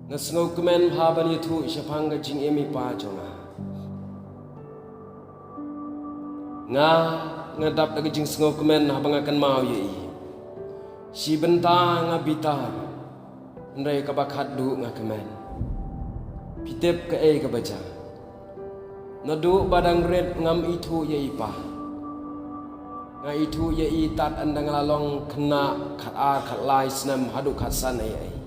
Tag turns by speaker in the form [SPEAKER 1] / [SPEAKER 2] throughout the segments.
[SPEAKER 1] Ngasngau kemen haban itu isyapang ka jing emi pa jonga. Ngadap da jing sngau kemen habang akan mau ye. Si benta ngabita. Ndai ka bakhat du nga kemen. Pitep ka ka baja. Nadu badang red ngam itu ye ipa. Nga itu ye tat andang lalong kena khat khat lai snam hadu khat san ai.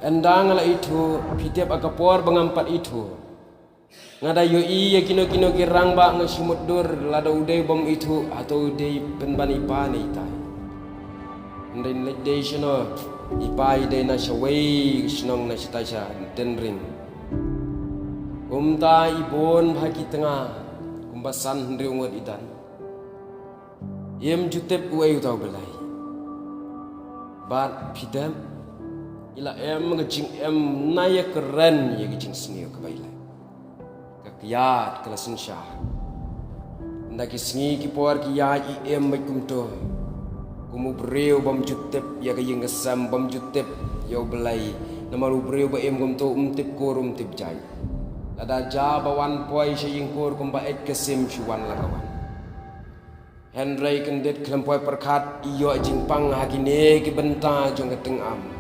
[SPEAKER 1] Endang ala itu pitep akapor bangampat itu. Ngada yoi ya kino kirang ba ngasimut dur lada uday bom itu atau uday penbani pani tai. Ndin ledde shino ipai de na shawai shnong na shitasha tenring. Kumta ibon bhagi tengah kumbasan hendri ungot idan. Yem jutep uai utau belai. Bat pidam ila ngejing naya keren ya ngejing seni ke bailai kakiat kelasen syah ndaki seni ki por ki ya bakum to kumu breu bam jutep ya ka yengesam bam jutep ya belai namaru breu ba gum to umtip korum tip jai ada jabawan poi sying kor kumba ek kesim syuwan lagawan Henry kendet klempoi perkat iyo jing pang hakine ki benta jong keteng am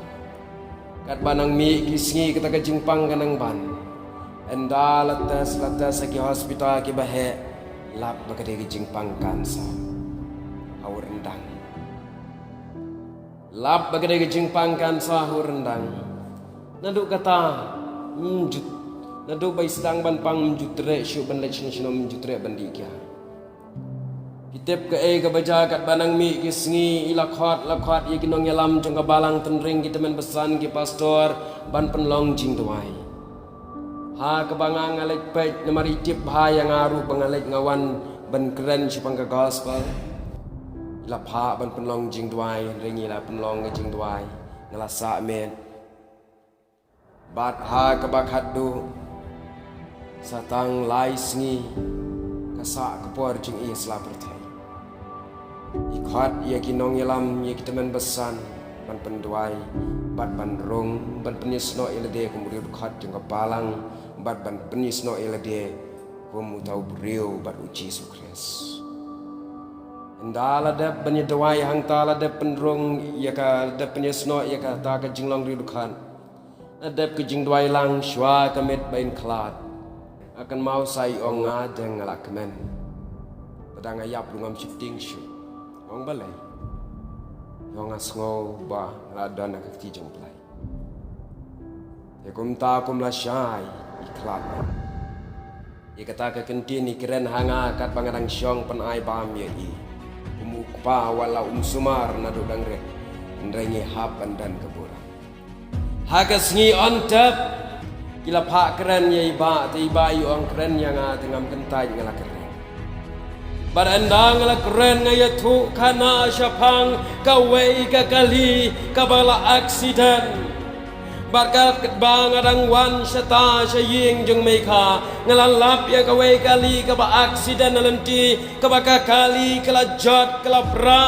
[SPEAKER 1] kat banang mi kisngi kita ke jingpang kanang ban enda latas ki hospital ki bahe lap bakade ki jingpang kansa hau rendang lap bakade ki jingpang kansa hau rendang nadu kata menjut nadu bai sedang ban pang menjutre syu ban lechin shino menjutre bandikya Kitep ke baja kat banang mi kisngi ilakhot ye kinong yalam jong balang tenring kita men pesan ki pastor ban penlong jing tuai. Ha kebangang alek pej namari tip ha yang aru bangalek ngawan ban keren sipang ke gospel. Ila pha ban penlong jing tuai ringi la penlong jing tuai ngelasa men. Bat ha kebakhat du satang lai sngi kasa kepor jing ia selapertai. Ikhat ia kinong yalam ia kita men besan ban penduai bat ban rong ban penisno ilade kumuriu khat jeng kapalang bat ban penisno ilade kum utau beriu bat uji sukres endala de penyedawai hang tala de penrong ia ka de penisno ia ka ta ka jinglong riu khan adep ke jing duai lang shwa kamet bain klat akan mau sai ong ngadeng ngalakmen padang ayap lungam shifting shu Ong balai, yang asngau ba ladan nak kiti jomplai. Yakum ta kum la syai iklat. Ia kata ke kentini keren hanga kat bangadang syong penai bam ye i. Kumukpa wala sumar nadu dangre. Ndrengi hapan dan keburan. Hakas ngi ontep kila pak keren ye iba tiba yu ong keren yang tengam kentai ngala keren. Barandang la keren ngaya tu kana syapang kawai kakali kabala aksiden barkat ketbang adang wan syata syaying jeng meka ngalalap ya kawai kali kaba aksiden nanti kabaka kali kelajat kelapra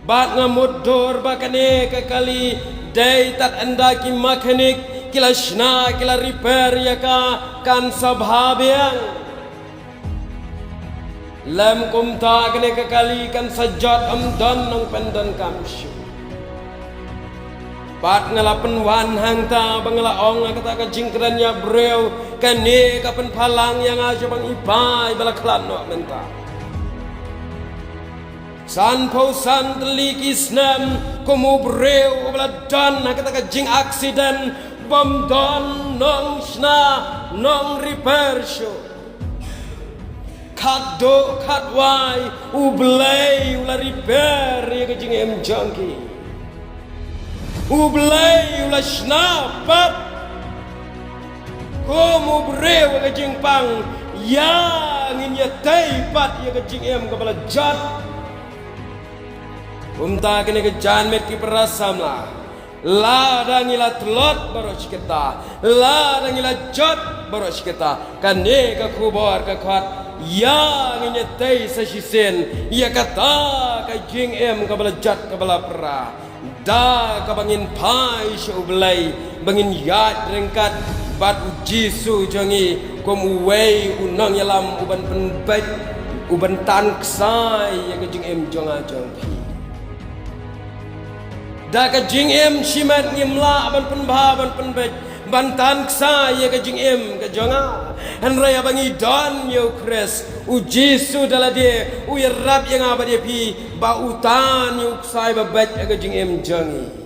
[SPEAKER 1] bat ngamudur bakane kakali day tat andaki mekanik kila shna kila repair ya ka kan sabhabiang Lam kumta kene kekali kan sajat amdan nang pendan kamsyu. Pat ngalapen wan hang ta bangla ong kata ka jingkran ya breu kane kapen palang yang aja bang ipai bala klan no menta. San po san teliki snam kumu breu bala dan kata ka jing aksiden bom don nong sna nong repair show. Kado kadwai ublay ula repair ya kejing em jangki ublay ula snapat komu brew kejing pang ya ngin ya taipat ya kejing em kepala jat umta kene kejan met ki perasam la dangila telot baros kita la dangila jat baros kita kane ka kubor ka khat ya ngenyetei sasisen ia kata kajing em kabala jat kabala pra da ka bangin pai shu belai bangin yat rengkat bat Jisu jangi kom uwei unang yalam uban penbet uban tan ksai ya ka jing em jong a jong pi da ka jing em shimat ngimla ban penba ban penbet ban tan ksai ya ka jing em ka jong a han raya bangi don yo kres u Jisu dalade u yarab yang abade pi ba utan yo ksai ba bet ya ka jing em jangi